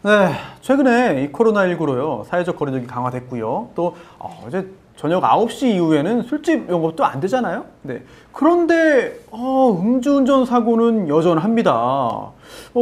네, 최근에 이 코로나19로요, 사회적 거리두기 강화됐고요. 또 이제 저녁 9시 이후에는 술집 영업도 안 되잖아요. 네. 그런데 음주운전 사고는 여전합니다.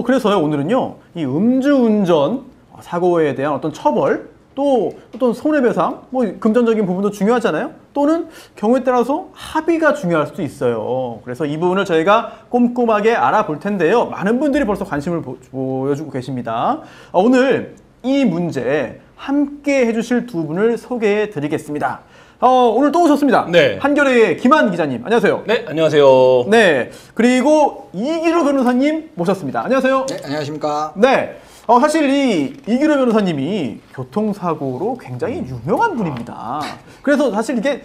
그래서요, 오늘은요, 이 음주운전 사고에 대한 어떤 처벌, 또 어떤 손해배상, 금전적인 부분도 중요하잖아요. 또는 경우에 따라서 합의가 중요할 수도 있어요. 그래서 이 부분을 저희가 꼼꼼하게 알아볼 텐데요. 많은 분들이 벌써 관심을 보여주고 계십니다. 오늘 이 문제 함께 해주실 두 분을 소개해 드리겠습니다. 오늘 또 오셨습니다. 네. 한겨레의 김한 기자님, 안녕하세요. 네, 안녕하세요. 네, 그리고 이기로 변호사님 모셨습니다. 안녕하세요. 네, 안녕하십니까. 네. 사실 이기로 변호사님이 교통사고로 굉장히 유명한 분입니다. 그래서 사실 이게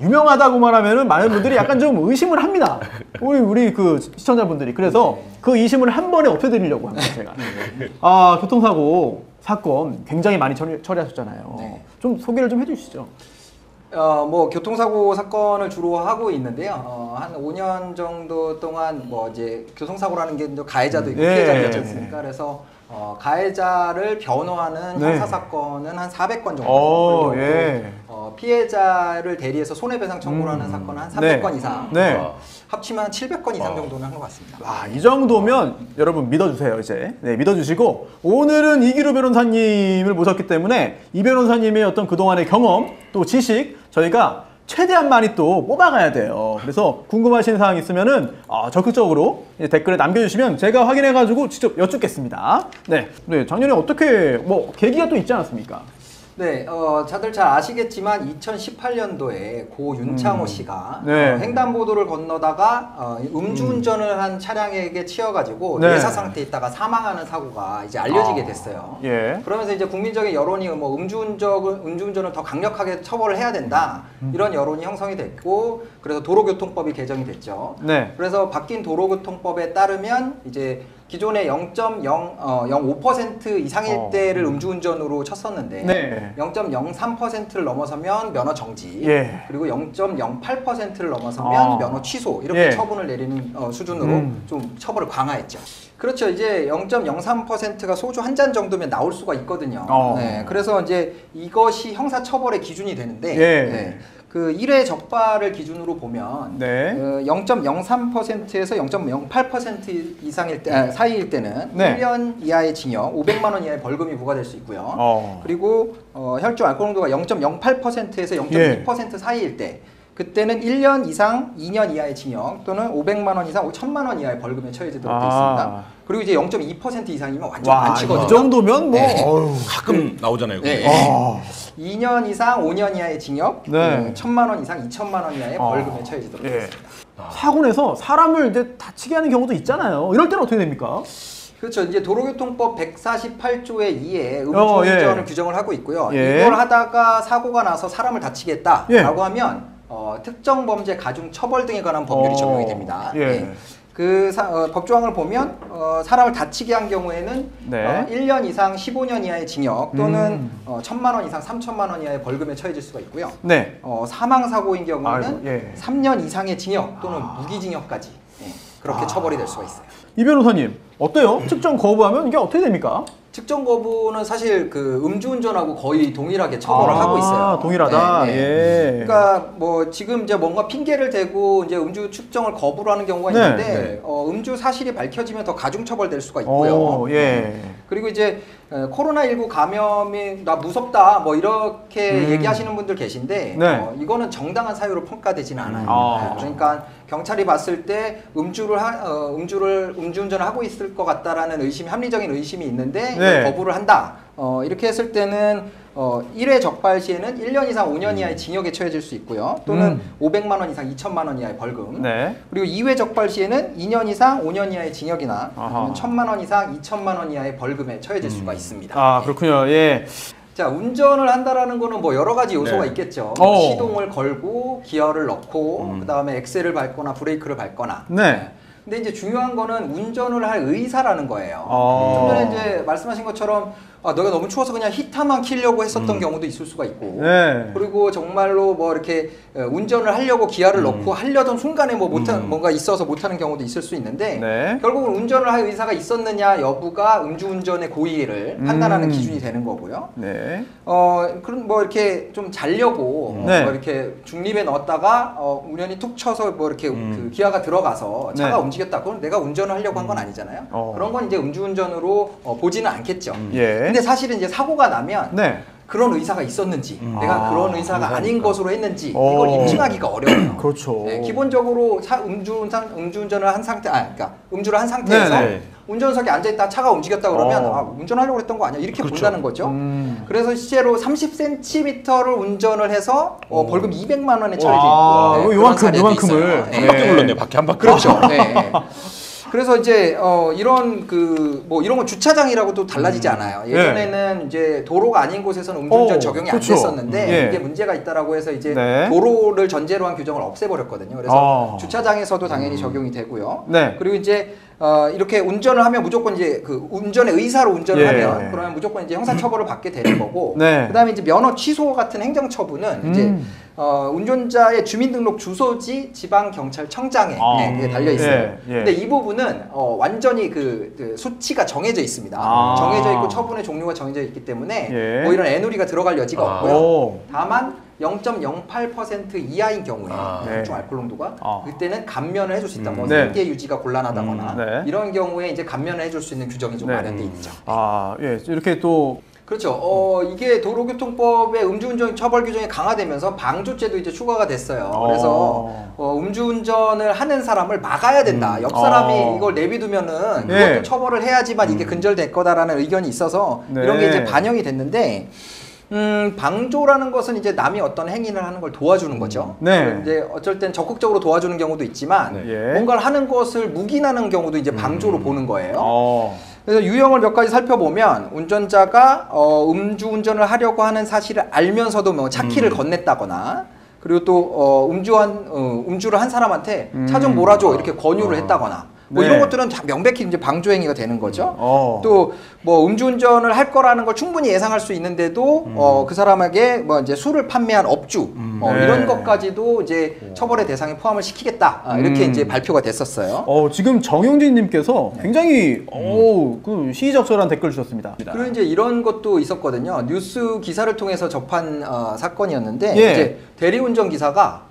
유명하다고 말하면은 많은 분들이 약간 좀 의심을 합니다. 우리 그 시청자분들이. 그래서 그 의심을 한 번에 없애드리려고 합니다, 제가. 교통사고 사건 굉장히 많이 처리하셨잖아요. 네. 좀 소개를 좀 해주시죠. 교통사고 사건을 주로 하고 있는데요. 한 5년 정도 동안 이제 교통사고라는 게 가해자도 있고 피해자도 있지 않습니까? 그래서 가해자를 변호하는 형사사건은 한 400건 정도. 피해자를 대리해서 손해배상 청구를 하는 사건은 한 300건 이상. 합치면 한 700건 이상 정도는 한 것 같습니다. 이 정도면 여러분 믿어주세요, 이제. 네, 믿어주시고, 오늘은 이기로 변호사님을 모셨기 때문에 이 변호사님의 어떤 그동안의 경험, 또 지식, 저희가 최대한 많이 또 뽑아가야 돼요. 그래서 궁금하신 사항 있으면은 적극적으로 댓글에 남겨주시면 제가 확인해가지고 직접 여쭙겠습니다. 네, 작년에 어떻게 계기가 또 있지 않았습니까? 네, 다들 잘 아시겠지만 2018년도에 고 윤창호 씨가 횡단보도를 건너다가 음주운전을 한 차량에게 치여가지고 내사 상태에 있다가 사망하는 사고가 이제 알려지게 됐어요. 그러면서 이제 국민적인 여론이 음주운전을 더 강력하게 처벌을 해야 된다, 이런 여론이 형성이 됐고, 그래서 도로교통법이 개정이 됐죠. 그래서 바뀐 도로교통법에 따르면 이제 기존에 0.05% 이상일 때를 음주운전으로 쳤었는데 0.03%를 넘어서면 면허 정지, 그리고 0.08%를 넘어서면 면허 취소, 이렇게 처분을 내리는 수준으로 좀 처벌을 강화했죠. 그렇죠. 이제 0.03%가 소주 한 잔 정도면 나올 수가 있거든요. 그래서 이제 이것이 형사처벌의 기준이 되는데 그 1회 적발을 기준으로 보면 0.03%에서 0.08% 이상일 때, 사이일 때는 1년 이하의 징역, 500만 원 이하의 벌금이 부과될 수 있고요. 그리고 혈중 알코올 농도가 0.08%에서 0.2% 사이일 때, 그때는 1년 이상 2년 이하의 징역 또는 500만 원 이상 1000만 원 이하의 벌금에 처해지도록 되어 있습니다. 그리고 이제 0.2% 이상이면 완전 많지거든요. 이 정도면 가끔 나오잖아요. 2년 이상 5년 이하의 징역, 1000만 원 이상 2000만 원 이하의 벌금에 처해지도록 되어 있습니다. 사고 내서 사람을 이제 다치게 하는 경우도 있잖아요. 이럴 때는 어떻게 됩니까? 그렇죠. 이제 도로교통법 148조의 2에 음주운전을 규정을 하고 있고요. 이걸 하다가 사고가 나서 사람을 다치겠다라고 하면 특정 범죄 가중 처벌 등에 관한 법률이 적용이 됩니다. 법조항을 보면 사람을 다치게 한 경우에는 1년 이상 15년 이하의 징역 또는 1000만 원 이상 3000만 원 이하의 벌금에 처해질 수가 있고요. 사망사고인 경우는 3년 이상의 징역 또는 무기징역까지 그렇게 처벌이 될 수가 있어요. 이 변호사님, 어때요? 측정 거부하면 이게 어떻게 됩니까? 측정 거부는 사실 그 음주운전하고 거의 동일하게 처벌을 하고 있어요. 동일하다. 그러니까 지금 이제 뭔가 핑계를 대고 이제 음주 측정을 거부를 하는 경우가 있는데 음주 사실이 밝혀지면 더 가중 처벌될 수가 있고요. 그리고 이제 코로나19 감염이 나 무섭다 이렇게 얘기하시는 분들 계신데 이거는 정당한 사유로 평가되지는 않아요. 그러니까 경찰이 봤을 때 음주운전을 하고 있을 것 같다라는 합리적인 의심이 있는데 거부를 한다. 이렇게 했을 때는 1회 적발 시에는 1년 이상 5년 이하의 징역에 처해질 수 있고요. 또는 500만 원 이상 2천만 원 이하의 벌금. 그리고 2회 적발 시에는 2년 이상 5년 이하의 징역이나 아니면 1000만 원 이상 2천만 원 이하의 벌금에 처해질 수가 있습니다. 그렇군요. 자, 운전을 한다라는 거는 여러 가지 요소가 있겠죠. 시동을 걸고 기어를 넣고 그다음에 엑셀을 밟거나 브레이크를 밟거나. 근데 이제 중요한 거는 운전을 할 의사라는 거예요. 좀 전에 이제 말씀하신 것처럼 너가 너무 추워서 그냥 히터만 키려고 했었던 경우도 있을 수가 있고, 네. 그리고 정말로 뭐 이렇게 운전을 하려고 기아를 넣고 하려던 순간에 뭐 뭔가 있어서 못하는 경우도 있을 수 있는데, 네. 결국은 운전을 할 의사가 있었느냐 여부가 음주운전의 고의를 판단하는 기준이 되는 거고요. 네. 그런 뭐 이렇게 좀 자려고 네. 뭐 이렇게 중립에 넣었다가 우연히 툭 쳐서 뭐 이렇게 그 기아가 들어가서 차가 네. 움직였다. 그건 내가 운전을 하려고 한 건 아니잖아요. 그런 건 이제 음주운전으로 보지는 않겠죠. 예. 근데 사실은 이제 사고가 나면 네. 그런 의사가 있었는지, 내가 그런 의사가 아닌 것으로 했는지 이걸 입증하기가 어려워요. 그렇죠. 네, 기본적으로 음주운전을 한 상태, 그러니까 음주를 한 상태에서 네네. 운전석에 앉아있다 차가 움직였다 그러면 운전하려고 했던 거 아니야? 이렇게 본다는 거죠. 그래서 실제로 30cm를 운전을 해서 벌금 200만 원에 처해져 있고, 요만큼을 한 바퀴 굴렀네. 바퀴 한 바퀴. 그렇죠. 네. 그래서 이제 이런 뭐 이런 건 주차장이라고도 달라지지 않아요. 예전에는 이제 도로가 아닌 곳에서는 음주운전 적용이 그렇죠. 안 됐었는데 예. 이게 문제가 있다라고 해서 이제 네. 도로를 전제로 한 규정을 없애버렸거든요. 그래서 주차장에서도 당연히 적용이 되고요. 네. 그리고 이제 이렇게 운전을 하면 무조건 이제 그 운전의 의사로 운전을 하면 그러면 무조건 이제 형사처벌을 받게 되는 거고, 그다음에 이제 면허 취소 같은 행정처분은 이제 운전자의 주민등록 주소지 지방경찰청장에 그게 달려 있어요. 근데 이 부분은 완전히 그 수치가 정해져 있습니다. 정해져 있고 처분의 종류가 정해져 있기 때문에 뭐 이런 애누리가 들어갈 여지가 없고요. 다만 0.08% 이하인 경우에 총 알코올 농도가 그때는 감면을 해줄 수 있다. 뭐 생계 유지가 곤란하다거나 이런 경우에 이제 감면을 해줄 수 있는 규정이 좀 마련돼 있죠. 예, 이렇게 또 그렇죠. 이게 도로교통법의 음주운전 처벌 규정이 강화되면서 방조죄도 이제 추가가 됐어요. 그래서 음주운전을 하는 사람을 막아야 된다. 옆 사람이 이걸 내비두면은 그것도 처벌을 해야지만 이게 근절될 거다라는 의견이 있어서 이런 게 이제 반영이 됐는데. 방조라는 것은 이제 남이 어떤 행위를 하는 걸 도와주는 거죠. 이제 어쩔 땐 적극적으로 도와주는 경우도 있지만 뭔가를 하는 것을 묵인하는 경우도 이제 방조로 보는 거예요. 그래서 유형을 몇 가지 살펴보면 운전자가 음주운전을 하려고 하는 사실을 알면서도 뭐 차키를 건넸다거나, 그리고 또 음주를 한 사람한테 차 좀 몰아줘 이렇게 권유를 했다거나, 뭐 이런 것들은 명백히 이제 방조 행위가 되는 거죠. 또 뭐 음주운전을 할 거라는 걸 충분히 예상할 수 있는데도 그 사람에게 뭐 이제 술을 판매한 업주 이런 것까지도 이제 처벌의 대상에 포함을 시키겠다. 이렇게 이제 발표가 됐었어요. 지금 정용진님께서 굉장히 그 시의적절한 댓글 주셨습니다. 그리고 이제 이런 것도 있었거든요. 뉴스 기사를 통해서 접한 사건이었는데 이제 대리운전 기사가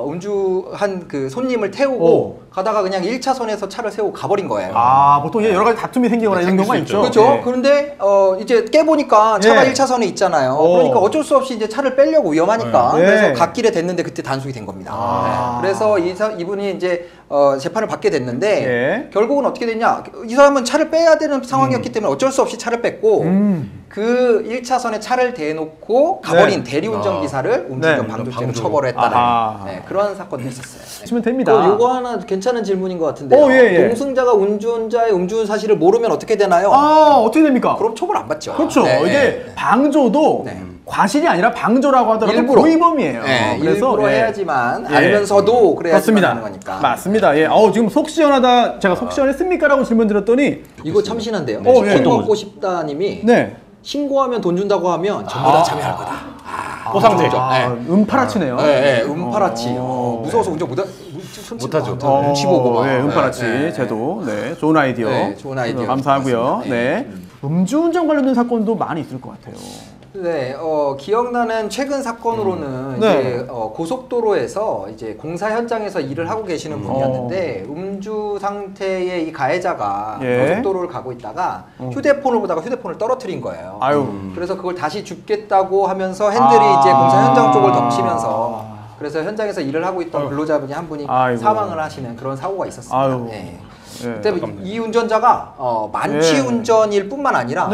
음주한 그 손님을 태우고 가다가 그냥 1차선에서 차를 세우고 가버린 거예요. 보통 여러 가지 다툼이 생기거나 이런 경우가 있죠. 그렇죠. 그런데 이제 깨보니까 차가 1차선에 있잖아요. 그러니까 어쩔 수 없이 이제 차를 빼려고 위험하니까 그래서 갓길에 됐는데 그때 단속이 된 겁니다. 그래서 이분이 이제 재판을 받게 됐는데 결국은 어떻게 됐냐? 이 사람은 차를 빼야 되는 상황이었기 때문에 어쩔 수 없이 차를 뺐고 그 1차선에 차를 대놓고 가버린 대리운전 기사를 음주운전 방조죄로 처벌했다는 그런 사건도 있었어요. 치면 됩니다. 요거 하나 괜찮은 질문인 것 같은데요. 동승자가 음주운자의 음주 사실을 모르면 어떻게 되나요? 어떻게 됩니까? 그럼 처벌 안 받죠. 그렇죠. 이게 방조도 과실이 아니라 방조라고 하더라도 일부러. 고의범이에요. 그래서 일부러 해야지만 알면서도 그래야지만 하는 거니까. 맞습니다. 지금 속 시원하다. 제가 속 시원했습니까라고 질문 드렸더니 이거 참신한데요. 치킨 먹고 싶다님이 신고하면 돈 준다고 하면 전부 다 참여할 거다. 보상되죠. 음파라치네요. 음파라치. 무서워서 운전 못하죠. 눈치 보고. 음파라치 제도. 좋은 아이디어. 좋은 아이디어. 감사하고요. 음주운전 관련된 사건도 많이 있을 것 같아요. 기억나는 최근 사건으로는 이제 고속도로에서 이제 공사 현장에서 일을 하고 계시는 분이었는데 음주 상태의 이 가해자가 고속도로를 가고 있다가 휴대폰을 보다가 휴대폰을 떨어뜨린 거예요. 그래서 그걸 다시 줍겠다고 하면서 핸들이 이제 공사 현장 쪽을 덮치면서 그래서 현장에서 일을 하고 있던 근로자분이 한 분이 사망을 하시는 그런 사고가 있었습니다. 그때 이 운전자가 만취 운전일 뿐만 아니라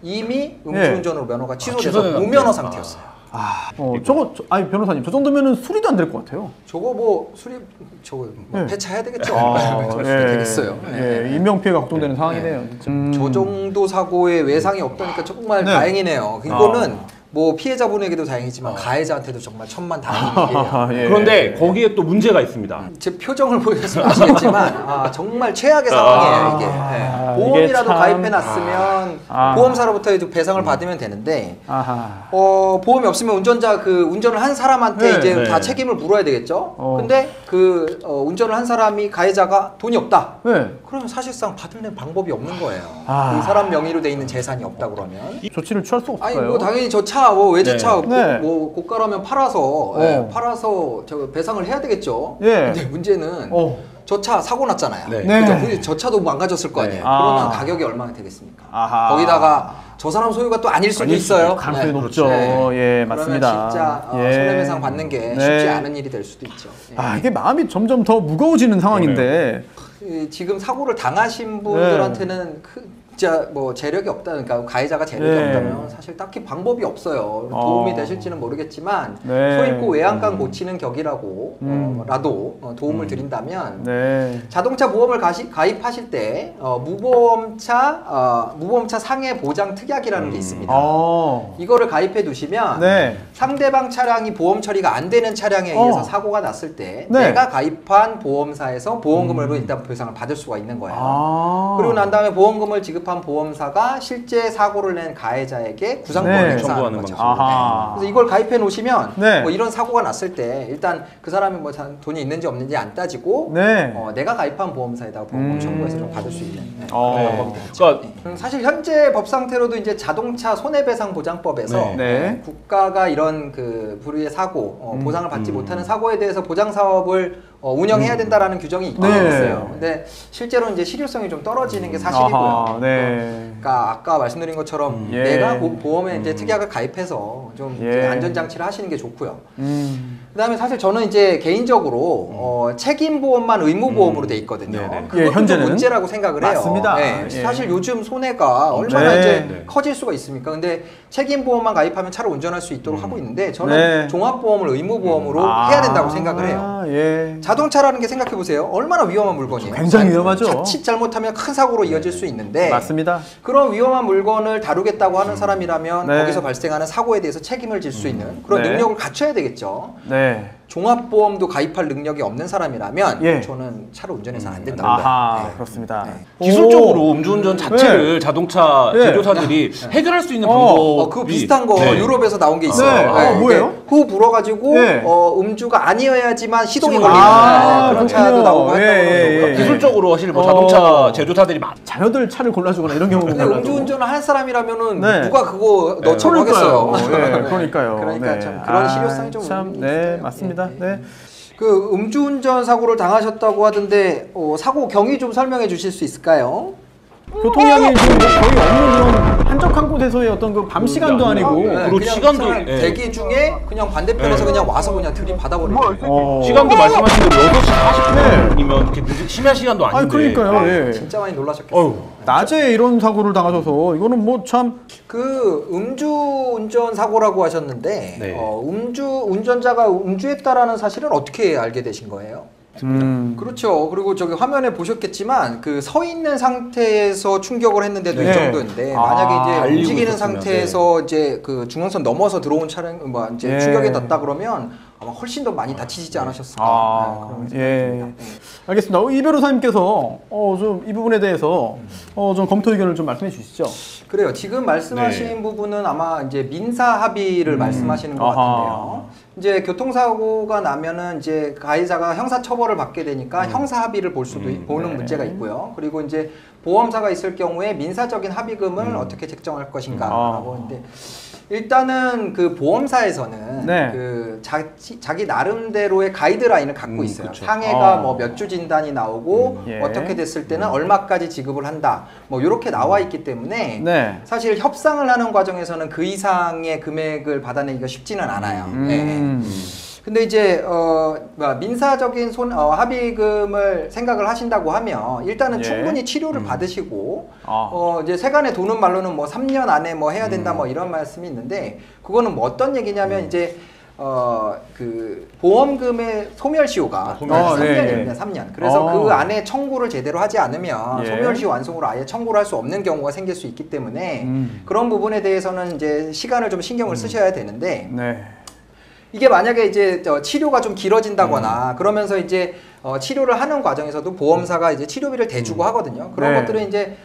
이미 음주운전으로 면허가 취소돼서 무면허 상태였어요. 변호사님, 저 정도면은 수리도 안 될 것 같아요. 폐차해야 되겠죠. 되겠어요. 인명피해가 걱정되는 상황이네요. 저 정도 사고에 외상이 없다니까 정말 다행이네요. 이거는 뭐 피해자분에게도 다행이지만 가해자한테도 정말 천만다행이에요. 예. 그런데 거기에 또 문제가 있습니다. 제 표정을 보셨으면 아시겠지만 정말 최악의 상황이에요 이게. 네. 보험이라도 참... 가입해놨으면 보험사로부터 배상을 받으면 되는데 아하. 보험이 없으면 운전자 그 운전을 한 사람한테 네. 이제 네. 다 책임을 물어야 되겠죠. 근데 그 운전을 한 사람이 가해자가 돈이 없다. 네. 그러면 사실상 받을 방법이 없는 거예요. 아. 그 사람 명의로 돼 있는 재산이 없다 그러면. 조치를 취할 수 없을까요? 아니 뭐 당연히 저 차 뭐 외제차 네. 뭐 고가라면 팔아서 팔아서 저 배상을 해야 되겠죠. 예. 근데 문제는 저 차 사고 났잖아요. 네. 네. 그죠? 저 차도 망가졌을 거 아니에요. 네. 그러면 가격이 얼마나 되겠습니까? 아하. 거기다가 저 사람 소유가 또 아닐 수도 있어요. 가능성이 네. 높죠. 네. 예, 맞습니다. 그러면 진짜 예. 손해배상 받는 게 네. 쉽지 않은 일이 될 수도 있죠. 예. 아, 이게 마음이 점점 더 무거워지는 상황인데. 지금 사고를 당하신 분들한테는 진짜 뭐 재력이 없다, 그러니까 가해자가 재력이 없다면 사실 딱히 방법이 없어요. 도움이 되실지는 모르겠지만 소잃고 외양간 고치는 격이라고 라도 도움을 드린다면 자동차 보험을 가입하실 때 무보험차 상해 보장 특약이라는 게 있습니다. 이거를 가입해 두시면 상대방 차량이 보험 처리가 안 되는 차량에 의해서 사고가 났을 때 내가 가입한 보험사에서 보험금으로 일단 보상을 받을 수가 있는 거예요. 그리고 난 다음에 보험금을 지급한 보험사가 실제 사고를 낸 가해자에게 구상권을 행사하는 거죠. 그래서 이걸 가입해 놓으시면 뭐 이런 사고가 났을 때 일단 그 사람이 뭐 돈이 있는지 없는지 안 따지고 내가 가입한 보험사에다가 보험금 청구해서 좀 받을 수 있는 방법이 되겠죠. 사실 현재 법 상태로도 이제 자동차 손해배상보장법에서 국가가 이런 그 부류의 사고 보상을 받지 못하는 사고에 대해서 보장 사업을 운영해야 된다라는 규정이 있긴 있어요. 근데 실제로 이제 실효성이 좀 떨어지는 게 사실이고요. 그러니까 아까 말씀드린 것처럼 내가 보험에 이제 특약을 가입해서 좀 안전장치를 하시는 게 좋고요. 그다음에 사실 저는 이제 개인적으로 책임보험만 의무보험으로 돼 있거든요. 그것도 현재는 좀 문제라고 생각을 해요. 맞습니다. 사실 요즘 손해가 얼마나 이제 커질 수가 있습니까? 근데 책임보험만 가입하면 차를 운전할 수 있도록 하고 있는데 저는 종합보험을 의무보험으로 해야 된다고 생각을 해요. 자동차라는 게 생각해 보세요. 얼마나 위험한 물건이에요. 굉장히 위험하죠. 자칫 잘못하면 큰 사고로 이어질 수 있는데 맞습니다. 그런 위험한 물건을 다루겠다고 하는 사람이라면 거기서 발생하는 사고에 대해서 책임을 질 수 있는 그런 능력을 갖춰야 되겠죠. 종합보험도 가입할 능력이 없는 사람이라면 저는 차를 운전해서는 안 된다고 봐요. 그렇습니다. 기술적으로 음주운전 자체를 자동차 제조사들이 해결할 수 있는 방법이 그 비슷한 거 유럽에서 나온 게 있어요. 뭐예요? 후 불어가지고 음주가 아니어야지만 시동이 걸리는 그런 차도 나오고 했다고 하더라고요. 기술적으로 사실 뭐 자동차 제조사들이 자녀들 차를 골라주거나 이런 경우가 근데 음주운전을 할 사람이라면은 누가 그거 넣자고 하겠어요. 그러니까요. 그러니까 참 그런 실효성이 좀 있어요. 맞습니다. 그 음주운전 사고를 당하셨다고 하던데 사고 경위 좀 설명해 주실 수 있을까요? 교통량이 지금 거의 없는 그런 한적한 곳에서의 어떤 그 밤 시간도 아니고 그리고 시간도 대기 중에 그냥 반대편에서 그냥 와서 그냥 들이받아버리고 시간도 말씀하신 대로 6시 40분이면 이렇게 심야 시간도 아닌데 그러니까요. 진짜 많이 놀라셨겠어요. 낮에 이런 사고를 당하셔서 이거는 뭐 참 그 음주운전 사고라고 하셨는데 운전자가 음주했다라는 사실은 어떻게 알게 되신 거예요? 그렇죠. 그리고 저기 화면에 보셨겠지만 그 서 있는 상태에서 충격을 했는데도 이 정도인데 만약에 이제 움직이는 상태에서 이제 그 중앙선 넘어서 들어온 차량 뭐 이제 충격이 났다 그러면 아마 훨씬 더 많이 다치시지 않으셨을까. 알겠습니다. 이 변호사님께서 좀 이 부분에 대해서 좀 검토 의견을 좀 말씀해 주시죠. 그래요. 지금 말씀하신 부분은 아마 이제 민사 합의를 말씀하시는 것 같은데요. 이제 교통사고가 나면은 이제 가해자가 형사 처벌을 받게 되니까 형사 합의를 보는 문제가 있고요. 그리고 이제 보험사가 있을 경우에 민사적인 합의금을 어떻게 책정할 것인가라고 하는데 일단은 그 보험사에서는 그 자기 나름대로의 가이드라인을 갖고 있어요. 상해가 뭐 몇 주 진단이 나오고 어떻게 됐을 때는 얼마까지 지급을 한다. 뭐 이렇게 나와 있기 때문에 사실 협상을 하는 과정에서는 그 이상의 금액을 받아내기가 쉽지는 않아요. 근데 이제 민사적인 합의금을 생각을 하신다고 하면 일단은 충분히 치료를 받으시고 이제 세간의 도는 말로는 뭐 3년 안에 뭐 해야 된다 뭐 이런 말씀이 있는데 그거는 뭐 어떤 얘기냐면 이제 그 보험금의 소멸시효가 3년입니다. 3년. 그래서 그 안에 청구를 제대로 하지 않으면 소멸시효 완성으로 아예 청구를 할 수 없는 경우가 생길 수 있기 때문에 그런 부분에 대해서는 이제 시간을 좀 신경을 쓰셔야 되는데 이게 만약에 이제 치료가 좀 길어진다거나 그러면서 이제 치료를 하는 과정에서도 보험사가 이제 치료비를 대주고 하거든요. 그런 것들은 이제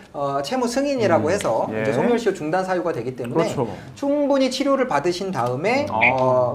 채무 승인이라고 해서 이제 소멸시효 중단 사유가 되기 때문에 충분히 치료를 받으신 다음에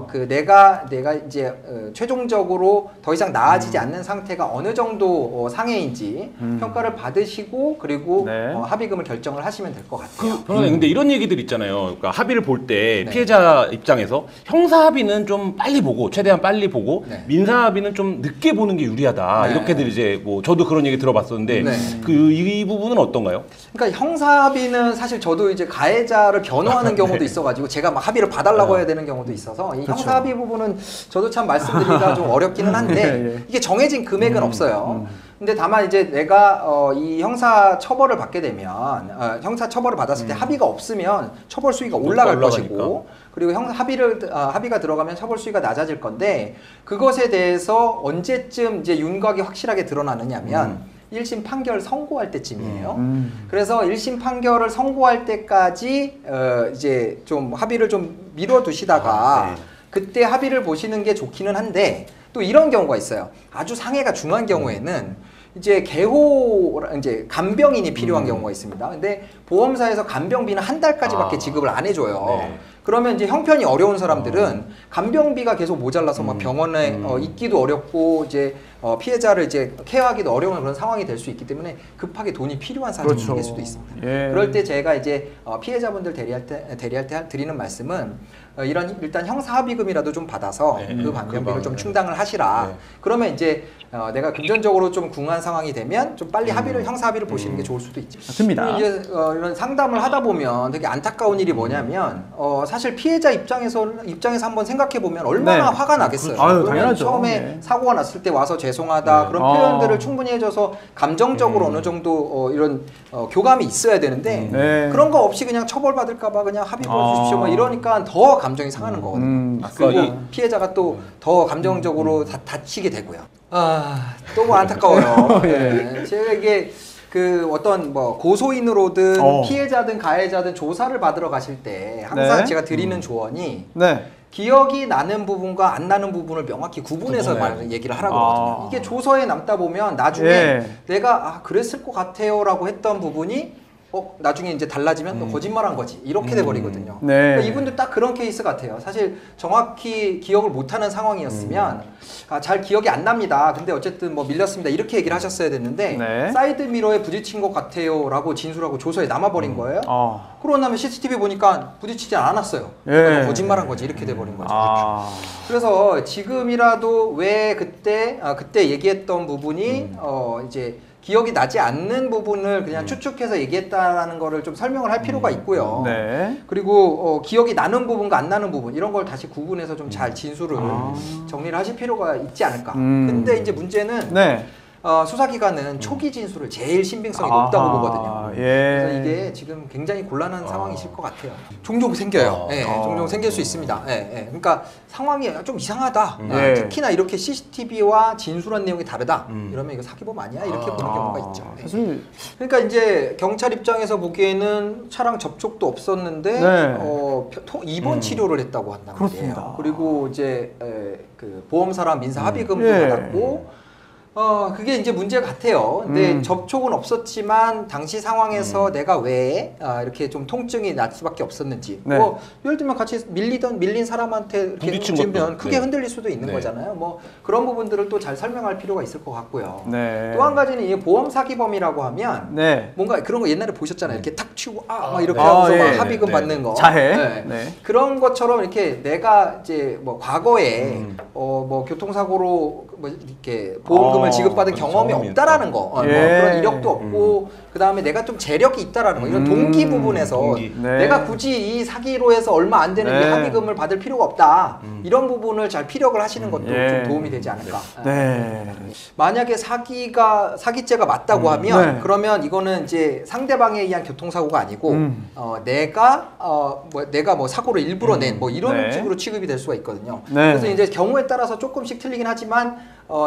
그 내가 이제 최종적으로 더 이상 나아지지 않는 상태가 어느 정도 상해인지 평가를 받으시고 그리고 합의금을 결정을 하시면 될 것 같아요. 근데 이런 얘기들 있잖아요. 그러니까 합의를 볼 때 피해자 입장에서 형사 합의는 좀 빨리 보고 최대한 빨리 보고 민사 합의는 좀 늦게 보는 게 유리하다. 이렇게들 이제 뭐 저도 그런 얘기 들어봤었는데 이 부분은 어떤가요? 그러니까 형사 합의는 사실 저도 이제 가해자를 변호하는 경우도 있어가지고 제가 막 합의를 봐달라고 해야 되는 경우도 있어서 이 형사 합의 부분은 저도 참 말씀드리기가 좀 어렵기는 한데 이게 정해진 금액은 없어요. 근데 다만 이제 내가 이 형사 처벌을 받게 되면 형사 처벌을 받았을 때 합의가 없으면 처벌 수위가 올라갈 것이고 그리고 합의가 들어가면 처벌 수위가 낮아질 건데 그것에 대해서 언제쯤 이제 윤곽이 확실하게 드러나느냐면 1심 판결 선고할 때쯤이에요. 그래서 1심 판결을 선고할 때까지 이제 좀 합의를 좀 미뤄두시다가 그때 합의를 보시는 게 좋기는 한데 또 이런 경우가 있어요. 아주 상해가 중한 경우에는 이제 이제 간병인이 필요한 경우가 있습니다. 근데 보험사에서 간병비는 한 달까지밖에 지급을 안 해줘요. 그러면 이제 형편이 어려운 사람들은 간병비가 계속 모자라서 막 병원에 있기도 어렵고 이제 피해자를 이제 케어하기도 어려운 그런 상황이 될 수 있기 때문에 급하게 돈이 필요한 사정이 생길 수도 있습니다. 그럴 때 제가 이제 피해자분들 대리할 때 드리는 말씀은 일단 형사 합의금이라도 좀 받아서 그 간병비를 좀 충당을 하시라. 그러면 이제 내가 금전적으로 좀 궁한 상황이 되면 좀 빨리 형사 합의를 보시는 게 좋을 수도 있죠. 맞습니다. 이제 이런 상담을 하다 보면 되게 안타까운 일이 뭐냐면 사실 피해자 입장에서 한번 생각해 보면 얼마나 화가 나겠어요. 당연하죠. 처음에 사고가 났을 때 와서 죄송하다 그런 표현들을 충분히 해줘서 감정적으로 어느 정도 이런 교감이 있어야 되는데 그런 거 없이 그냥 처벌받을까봐 그냥 합의 보여주십시오 뭐 이러니까 더 감정이 상하는 거거든요. 그리고 피해자가 또 더 감정적으로 다치게 되고요. 너무 안타까워요. 제가 이게 그 어떤 뭐 고소인으로든 피해자든 가해자든 조사를 받으러 가실 때 항상 제가 드리는 조언이 기억이 나는 부분과 안 나는 부분을 명확히 구분해서 얘기를 하라고 하거든요. 이게 조서에 남다 보면 나중에 내가 그랬을 것 같아요 라고 했던 부분이 나중에 이제 달라지면 너 거짓말한 거지 이렇게 돼버리거든요. 그러니까 이분도 딱 그런 케이스 같아요. 사실 정확히 기억을 못하는 상황이었으면 잘 기억이 안 납니다. 근데 어쨌든 뭐 밀렸습니다 이렇게 얘기를 하셨어야 됐는데 사이드 미러에 부딪힌 것 같아요 라고 진술하고 조서에 남아버린 거예요. 그러고 나면 CCTV 보니까 부딪히지 않았어요. 그러니까 너 거짓말한 거지 이렇게 돼버린 거죠. 그래서 지금이라도 왜 그때 얘기했던 부분이 이제 기억이 나지 않는 부분을 그냥 추측해서 얘기했다라는 거를 좀 설명을 할 필요가 있고요. 그리고 기억이 나는 부분과 안 나는 부분 이런 걸 다시 구분해서 좀 잘 진술을 정리를 하실 필요가 있지 않을까. 근데 이제 문제는 수사기관은 초기 진술을 제일 신빙성이 높다고 보거든요. 그래서 이게 지금 굉장히 곤란한 상황이실 것 같아요. 종종 생겨요. 종종 생길 수 있습니다. 그러니까 상황이 좀 이상하다. 특히나 이렇게 CCTV와 진술한 내용이 다르다. 이러면 이거 사기범 아니야? 이렇게 보는 경우가 있죠. 그러니까 이제 경찰 입장에서 보기에는 차량 접촉도 없었는데 입원 치료를 했다고 한단 말이에요. 그리고 이제 그 보험사랑 민사 합의금도 받았고 그게 이제 문제 같아요. 근데 접촉은 없었지만 당시 상황에서 내가 왜 이렇게 좀 통증이 날 수밖에 없었는지 뭐 예를 들면 같이 밀린 사람한테 이렇게 부딪히면 크게 흔들릴 수도 있는 거잖아요. 뭐 그런 부분들을 또 잘 설명할 필요가 있을 것 같고요. 또 한 가지는 이 보험 사기범이라고 하면 뭔가 그런 거 옛날에 보셨잖아요. 이렇게 탁 치고 막 이렇게 하면서 막 합의금 받는 거 자해 그런 것처럼 이렇게 내가 이제 뭐 과거에 뭐 교통사고로 뭐 이렇게 보험금을 지급받은 경험이 없다라는 거, 뭐 그런 이력도 없고, 그 다음에 내가 좀 재력이 있다라는 거, 이런 동기 부분에서 내가 굳이 이 사기로 해서 얼마 안 되는 이 합의금을 받을 필요가 없다. 이런 부분을 잘 피력을 하시는 것도 좀 도움이 되지 않을까. 만약에 사기죄가 맞다고 하면 그러면 이거는 이제 상대방에 의한 교통사고 사고가 아니고 내가 뭐 사고를 일부러 낸 뭐 이런 네. 식으로 취급이 될 수가 있거든요. 네. 그래서 이제 경우에 따라서 조금씩 틀리긴 하지만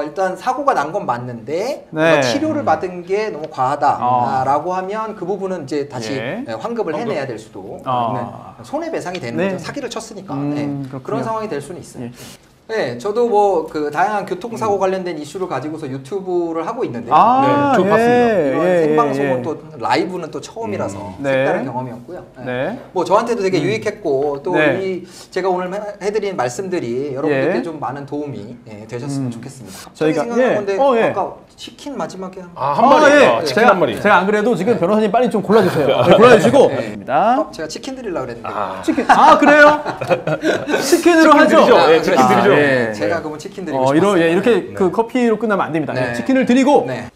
일단 사고가 난 건 맞는데 네. 치료를 받은 게 너무 과하다라고 하면 그 부분은 이제 다시 예. 환급을 해내야 될 수도 있는 손해배상이 되는 네. 거죠. 사기를 쳤으니까. 네. 그런 상황이 될 수는 있어요. 예. 네, 저도 뭐 그 다양한 교통사고 관련된 이슈를 가지고서 유튜브를 하고 있는데 네, 좀 봤습니다. 이런 생방송은 또 라이브는 또 처음이라서 네. 색다른 경험이었고요. 네. 네. 뭐 저한테도 되게 유익했고 또 네. 이 제가 오늘 해드린 말씀들이 여러분들께 예. 좀 많은 도움이 되셨으면 좋겠습니다. 저희가- 저희가 생각한 예. 건데 예. 아까 치킨 마지막에 한 마리. 예. 치킨 한 마리. 제가 안 그래도 지금 변호사님 빨리 좀 골라주세요. 네, 골라주시고. 입니다. 제가 치킨 드리려고 그랬는데 치킨. 그래요? 치킨으로 하죠? 드리죠. 예, 치킨 드리죠. 예. 제가 그러면 치킨 드리고 싶었어요. 이렇게 그 커피로 끝나면 안 됩니다. 네. 치킨을 드리고 네.